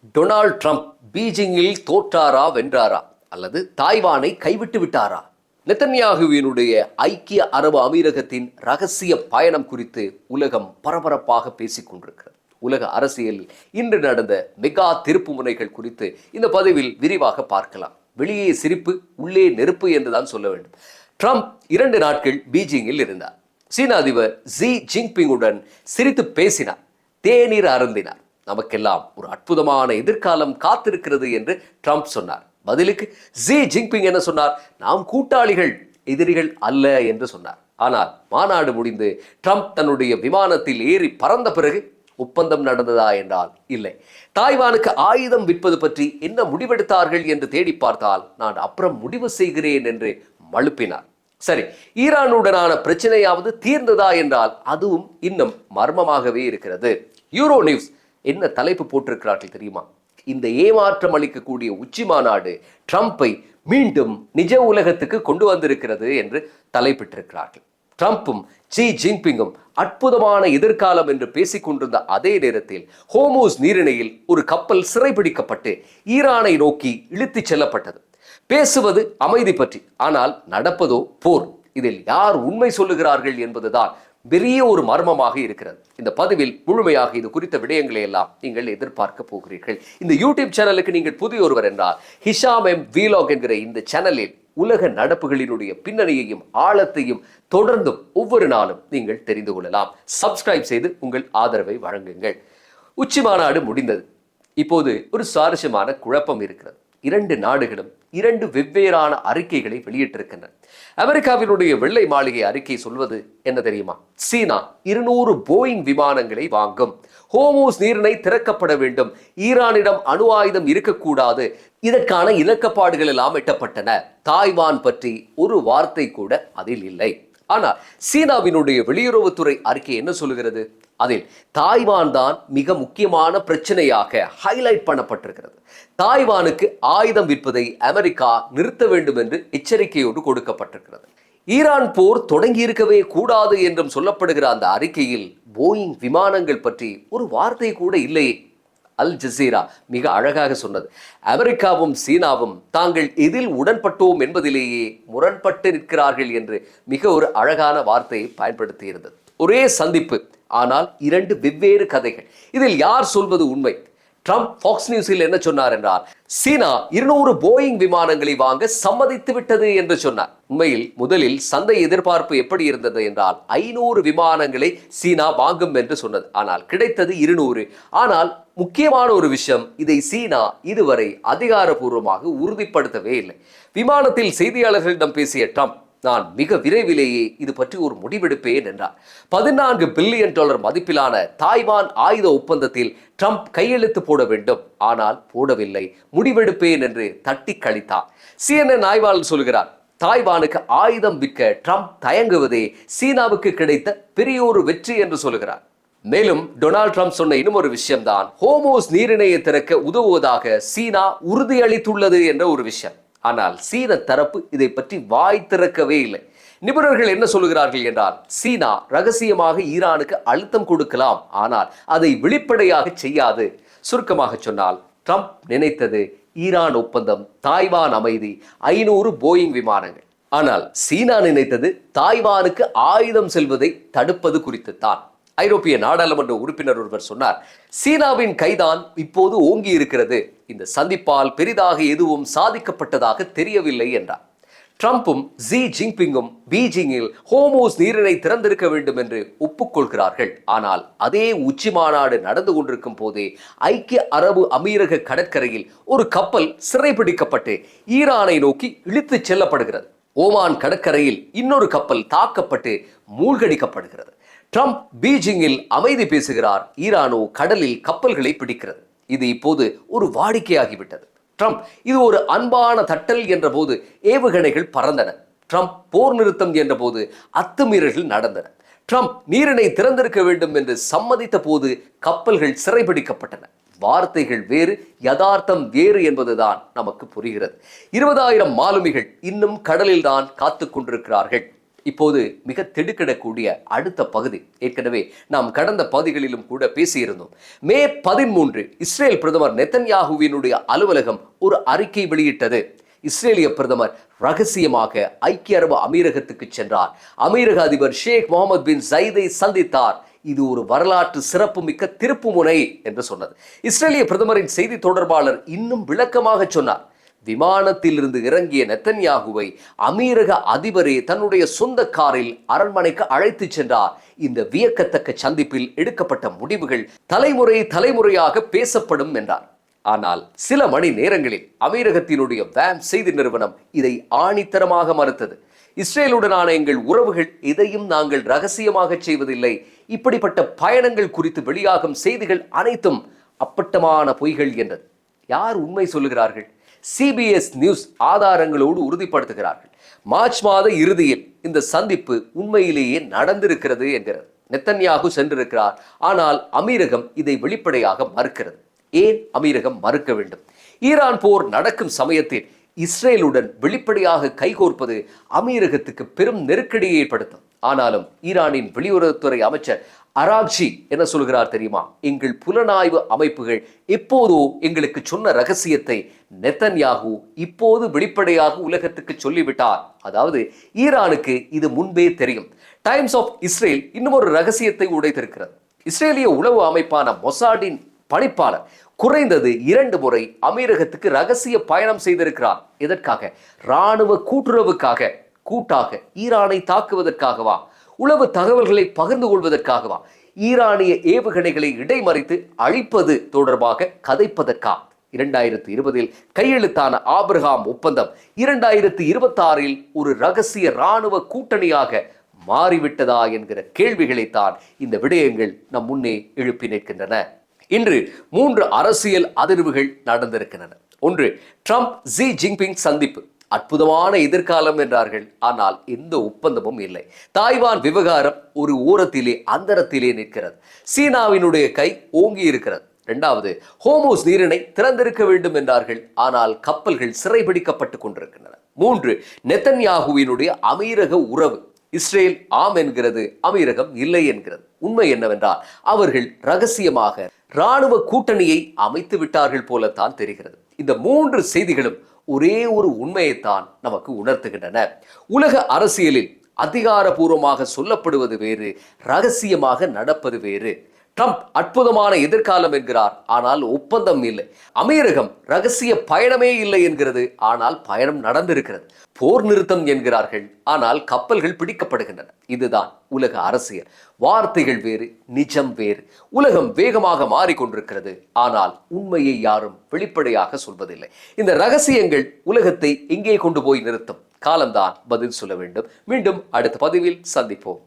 Donald Trump பீஜிங்கில் தோற்றாரா வென்றாரா அல்லது தாய்வானை கைவிட்டு விட்டாரா? நெத்தன்யாகுவினுடைய ஐக்கிய அரபு அமீரகத்தின் ரகசிய பயணம் குறித்து உலகம் பரபரப்பாக பேசிக் கொண்டிருக்கிறது. உலக அரசியலில் இன்று நடந்த மெகா திருப்பு முனைகள் குறித்து இந்த பதிவில் விரிவாக பார்க்கலாம். வெளியே சிரிப்பு உள்ளே நெருப்பு என்றுதான் சொல்ல வேண்டும். ட்ரம்ப் 2 நாட்கள் பீஜிங்கில் இருந்தார். சீன அதிபர் ஜி ஜின்பிங்குடன் சிரித்து பேசினார், தேநீர் அருந்தினார். நமக்கெல்லாம் ஒரு அற்புதமான எதிர்காலம் காத்திருக்கிறது என்று ட்ரம்ப் சொன்னார். பதிலுக்கு ஜி ஜின்பிங் என்ன சொன்னார்? நாம் கூட்டாளிகள், எதிரிகள் அல்ல என்று சொன்னார். ஆனால் மாநாடு முடிந்து ட்ரம்ப் தன்னுடைய விமானத்தில் ஏறி பறந்த பிறகு ஒப்பந்தம் நடந்ததா என்றால் இல்லை. தாய்வானுக்கு ஆயுதம் விற்பது பற்றி என்ன முடிவெடுத்தார்கள் என்று தேடி பார்த்தால் நான் அப்புறம் முடிவு செய்கிறேன் என்று மழுப்பினார். சரி, ஈரானுடனான பிரச்சனையாவது தீர்ந்ததா என்றால் அதுவும் இன்னும் மர்மமாகவே இருக்கிறது. யூரோ நியூஸ் என்ன தலைப்பு போட்டிருக்கிறார்கள் தெரியுமா? இந்த ஏமாற்றம் அளிக்கக்கூடிய உச்சி மாநாடு ட்ரம்பை மீண்டும் நிஜ உலகத்துக்கு கொண்டு வந்திருக்கிறது என்று தலைப்பிட்டிருக்கிறார்கள். ட்ரம்பும் ஜி ஜின்பிங்கும் அற்புதமான எதிர்காலம் என்று பேசிக் கொண்டிருந்த அதே நேரத்தில் ஹோமூஸ் நீரிணையில் ஒரு கப்பல் சிறைபிடிக்கப்பட்டு ஈரானை நோக்கி இழுத்துச் செல்லப்பட்டது. பேசுவது அமைதி பற்றி, ஆனால் நடப்பதோ போர். இதில் யார் உண்மை சொல்லுகிறார்கள் என்பதுதான் பெரிய ஒரு மர்மமாக இருக்கிறது. இந்த பதிவில் முழுமையாக இது குறித்த விடயங்களை எல்லாம் நீங்கள் எதிர்பார்க்க போகிறீர்கள். இந்த யூடியூப் சேனலுக்கு நீங்கள் புதிய ஒருவர் என்றால் ஹிஷாம் எம் வீலாக் என்கிற இந்த சேனலில் உலக நடப்புகளினுடைய பின்னணியையும் ஆழத்தையும் தொடர்ந்தும் ஒவ்வொரு நாளும் நீங்கள் தெரிந்து கொள்ளலாம். சப்ஸ்கிரைப் செய்து உங்கள் ஆதரவை வழங்குங்கள். உச்சி மாநாடு முடிந்தது. இப்போது ஒரு சுவாரஸ்யமான குழப்பம் இருக்கிறது. 2 நாடுகளும் 2 வெவ்வேறான அறிக்கைகளை வெளியிட்டிருக்கின்றன. அமெரிக்காவினுடைய வெள்ளை மாளிகை அறிக்கை சொல்வது என்ன தெரியுமா? சீனா 200 போயிங் விமானங்களை வாங்கும். ஹோமூஸ் நீரிணை திறக்கப்பட வேண்டும். ஈரானிடம் அணு ஆயுதம் இருக்கக்கூடாது. இதற்கான இலக்கப்பாடுகள் எல்லாம் எட்டப்பட்டன. தாய்வான் பற்றி ஒரு வார்த்தை கூட அதில் இல்லை. ஆனால் சீனாவினுடைய வெளியுறவுத்துறை அறிக்கை என்ன சொல்லுகிறது? அதில் தாய்வான் தான் மிக முக்கியமான பிரச்சனையாக ஹைலைட் பண்ணப்பட்டிருக்கிறது. தாய்வானுக்கு ஆயுதம் விற்பதை அமெரிக்கா நிறுத்த வேண்டும் என்று எச்சரிக்கையோடு கொடுக்கப்பட்டிருக்கிறது. ஈரான் போர் தொடங்கி இருக்கவே கூடாது என்றும் சொல்லப்படுகிற அந்த அறிக்கையில் போயிங் விமானங்கள் பற்றி ஒரு வார்த்தை கூட இல்லையே. அல் ஜசீரா மிக அழகாக சொன்னது, அமெரிக்காவும் சீனாவும் தாங்கள் எதில் உடன்பட்டோம் என்பதிலேயே முரண்பட்டு நிற்கிறார்கள் என்று மிக ஒரு அழகான வார்த்தையை பயன்படுத்தி இருந்தது. ஒரே சந்திப்பு, ஆனால் 2 வெவ்வேறு கதைகள். இதில் யார் சொல்வது உண்மை? ட்ரம்ப் ஃபாக்ஸ் நியூஸில் என்ன சொன்னார் என்றால், சீனா 200 போயிங் விமானங்களை வாங்க சம்மதித்து விட்டது என்று சொன்னார். உண்மையில் முதலில் சந்தை எதிர்பார்ப்பு எப்படி இருந்தது என்றால் 500 விமானங்களை சீனா வாங்கும் என்று சொன்னது. ஆனால் கிடைத்தது 200. ஆனால் முக்கியமான ஒரு விஷயம், இதை சீனா இதுவரை அதிகாரப்பூர்வமாக உறுதிப்படுத்தவே இல்லை. விமானத்தில் செய்தியாளர்களிடம் பேசிய ட்ரம்ப், நான் மிக விரைவிலேயே இது பற்றி ஒரு முடிவெடுப்பேன் என்றார். $14 பில்லியன் மதிப்பிலான தாய்வான் ஆயுத ஒப்பந்தத்தில் ட்ரம்ப் கையெழுத்து போட வேண்டும், ஆனால் போடவில்லை. முடிவெடுப்பேன் என்று தட்டி கழித்தார். CNN ஆய்வாளர் சொல்கிறார், தாய்வானுக்கு ஆயுதம் விற்க ட்ரம்ப் தயங்குவதே சீனாவுக்கு கிடைத்த பெரிய ஒரு வெற்றி என்று சொல்கிறார். மேலும் டொனால்ட் ட்ரம்ப் சொன்ன இன்னும் ஒரு விஷயம்தான், ஹோமோஸ் நீரிணையை திறக்க உதவுவதாக சீனா உறுதியளித்துள்ளது என்ற ஒரு விஷயம். ஆனால் சீன தரப்பு இதை பற்றி வாய் திறக்கவே இல்லை. நிபுணர்கள் என்ன சொல்கிறார்கள் என்றால், சீனா ரகசியமாக ஈரானுக்கு அழுத்தம் கொடுக்கலாம், ஆனால் அதை வெளிப்படையாக செய்யாது. சுருக்கமாக சொன்னால், ட்ரம்ப் நினைத்தது ஈரான் ஒப்பந்தம், தாய்வான் அமைதி, 500 போயிங் விமானங்கள். ஆனால் சீனா நினைத்தது தாய்வானுக்கு ஆயுதம் செல்வதை தடுப்பது குறித்து தான். ஐரோப்பிய நாடாளுமன்ற உறுப்பினர் ஒருவர் சொன்னார், சீனாவின் கைதான் இப்போது ஓங்கி இருக்கிறது. இந்த சந்திப்பால் பெரிதாக எதுவும் சாதிக்கப்பட்டதாக தெரியவில்லை என்றார். ட்ரம்பும் ஜி ஜின்பிங்கும் பீஜிங்கில் ஹோமூஸ் நீரிணை திறந்திருக்க வேண்டும் என்று ஒப்புக்கொள்கிறார்கள். ஆனால் அதே உச்சி மாநாடு நடந்து கொண்டிருக்கும் போதே ஐக்கிய அரபு அமீரக கடற்கரையில் ஒரு கப்பல் சிறைபிடிக்கப்பட்டு ஈரானை நோக்கி இழுத்துச் செல்லப்படுகிறது. ஓமான் கடற்கரையில் இன்னொரு கப்பல் தாக்கப்பட்டு மூழ்கடிக்கப்படுகிறது. ட்ரம்ப் பீஜிங்கில் அமைதி பேசுகிறார், ஈரானோ கடலில் கப்பல்களை பிடிக்கிறது. இது இப்போது ஒரு வாடிக்கையாகிவிட்டது. ட்ரம்ப் இது ஒரு அன்பான தட்டல் என்ற போது ஏவுகணைகள் பறந்தன. ட்ரம்ப் போர் நிறுத்தம் என்ற போது அத்துமீறல்கள் நடந்தன. ட்ரம்ப் நீரிணை திறந்திருக்க வேண்டும் என்று சம்மதித்த போது கப்பல்கள் சிறைபிடிக்கப்பட்டன. வார்த்தைகள் வேறு, யதார்த்தம் வேறு என்பதுதான் நமக்கு புரிகிறது. 20,000 மாலுமிகள் இன்னும் கடலில் தான் காத்து கொண்டிருக்கிறார்கள். இப்போது மிக திடுக்கிடக்கூடிய அடுத்த பகுதி, ஏற்கனவே நாம் கடந்த பகுதிகளிலும் கூட பேசியிருந்தோம். மே 13 இஸ்ரேல் பிரதமர் நெத்தன்யாகுவினுடைய அலுவலகம் ஒரு அறிக்கை வெளியிட்டது. இஸ்ரேலிய பிரதமர் ரகசியமாக ஐக்கிய அரபு அமீரகத்துக்கு சென்றார். அமீரக அதிபர் ஷேக் முகமது பின் ஜயீதை சந்தித்தார். இது ஒரு வரலாற்று சிறப்புமிக்க திருப்புமுனை என்று சொன்னது. இஸ்ரேலிய பிரதமரின் செய்தி தொடர்பாளர் இன்னும் விளக்கமாக சொன்னார். விமானத்தில் இருந்து இறங்கிய நெத்தன்யாகுவை அமீரக அதிபரே தன்னுடைய சொந்த காரில் அரண்மனைக்கு அழைத்து சென்றார். இந்த வியக்கத்தக்க சந்திப்பில் எடுக்கப்பட்ட முடிவுகள் தலைமுறையாக பேசப்படும் என்றார். ஆனால் சில மணி நேரங்களில் அமீரகத்தினுடைய வேம் செய்தி நிறுவனம் இதை ஆணித்தரமாக மறுத்தது. இஸ்ரேலுடனான எங்கள் உறவுகள் எதையும் நாங்கள் ரகசியமாக செய்வதில்லை. இப்படிப்பட்ட பயணங்கள் குறித்து வெளியாகும் செய்திகள் அனைத்தும் அப்பட்டமான பொய்கள் என்றது. யார் உண்மை சொல்லுகிறார்கள்? CBS நியூஸ் ஆதாரங்களோடு உறுதிப்படுத்துகிறார்கள். மார்ச் மாத இறுதியில் இந்த சந்திப்பு உண்மையிலேயே நடந்திருக்கிறது என்கிறது. நெத்தன்யாகு சென்றிருக்கிறார், ஆனால் அமீரகம் இதை வெளிப்படையாக மறுக்கிறது. ஏன் அமீரகம் மறுக்க வேண்டும்? ஈரான் போர் நடக்கும் சமயத்தில் இஸ்ரேலுடன் வெளிப்படையாக கைகோர்ப்பது அமீரகத்துக்கு பெரும் நெருக்கடியை ஏற்படுத்தும். ஆனாலும் ஈரானின் வெளியுறவுத்துறை அமைச்சர் அராக்ஷி என்ன சொல்கிறார் தெரியுமா? எங்கள் புலனாய்வு அமைப்புகள் எப்போதோ எங்களுக்கு சொன்ன ரகசியத்தை நெத்தன்யாகு இப்போது வெளிப்படையாக உலகத்துக்கு சொல்லிவிட்டார். அதாவது ஈரானுக்கு இது முன்பே தெரியும். டைம்ஸ் ஆஃப் இஸ்ரேல் இன்னும் ஒரு ரகசியத்தை உடைத்திருக்கிறது. இஸ்ரேலிய உளவு அமைப்பான மொசாடின் பணிப்பாளர் குறைந்தது 2 முறை அமீரகத்துக்கு ரகசிய பயணம் செய்திருக்கிறார். எதற்காக? இராணுவ கூட்டுறவுக்காக, கூட்டாக ஈரானை தாக்குவதற்காகவா? உளவு தகவல்களை பகிர்ந்து கொள்வதற்காகவா? ஈரானிய ஏவுகணைகளை இடைமறித்து அழிப்பது தொடர்பாக கதைப்பதற்கா? 2020 கையெழுத்தான ஆபிரகாம் ஒப்பந்தம் 2026 ஒரு ரகசிய இராணுவ கூட்டணியாக மாறிவிட்டதா என்கிற கேள்விகளைத்தான் இந்த விடயங்கள் நம் முன்னே எழுப்பி நிற்கின்றன. இன்று 3 அரசியல் அதிர்வுகள் நடந்திருக்கின்றன. ஒன்று, ட்ரம்ப் ஜி ஜின்பிங் சந்திப்பு. அற்புதமான எதிர்காலம் என்றார்கள், ஆனால் எந்த ஒப்பந்தமும் இல்லை. தாய்வான் விவகாரம் ஒரு ஓரத்திலே அந்தரத்திலே நிற்கிறது. சீனாவினுடைய கை ஓங்கி இருக்கிறது. 2வது, ஹோமோஸ் நீரிணை திறந்திருக்க வேண்டும் என்றார்கள், ஆனால் கப்பல்கள் சிறைபிடிக்கப்பட்டுக் கொண்டிருக்கின்றன. 3, நெத்தன்யாகுவினுடைய அமீரக உறவு. இஸ்ரேல் ஆம் என்கிறது, அமீரகம் இல்லை என்கிறது. உண்மை என்னவென்றால் அவர்கள் ரகசியமாக இராணுவ கூட்டணியை அமைத்து விட்டார்கள் போலத்தான் தெரிகிறது. இந்த 3 செய்திகளும் ஒரே ஒரு உண்மையைத்தான் நமக்கு உணர்த்துகின்றன. உலக அரசியலில் அதிகாரபூர்வமாக சொல்லப்படுவது வேறு, ரகசியமாக நடப்பது வேறு. ட்ரம்ப் அற்புதமான எதிர்காலம் என்கிறார், ஆனால் ஒப்பந்தம் இல்லை. அமீரகம் ரகசிய பயணமே இல்லை என்கிறது, ஆனால் பயணம் நடந்திருக்கிறது. போர் நிறுத்தம் என்கிறார்கள், ஆனால் கப்பல்கள் பிடிக்கப்படுகின்றன. இதுதான் உலக அரசியல். வார்த்தைகள் வேறு, நிஜம் வேறு. உலகம் வேகமாக மாறிக்கொண்டிருக்கிறது, ஆனால் உண்மையை யாரும் வெளிப்படையாக சொல்வதில்லை. இந்த ரகசியங்கள் உலகத்தை எங்கே கொண்டு போய் நிறுத்தும்? காலம்தான் பதில் சொல்ல வேண்டும். மீண்டும் அடுத்த பதிவில் சந்திப்போம்.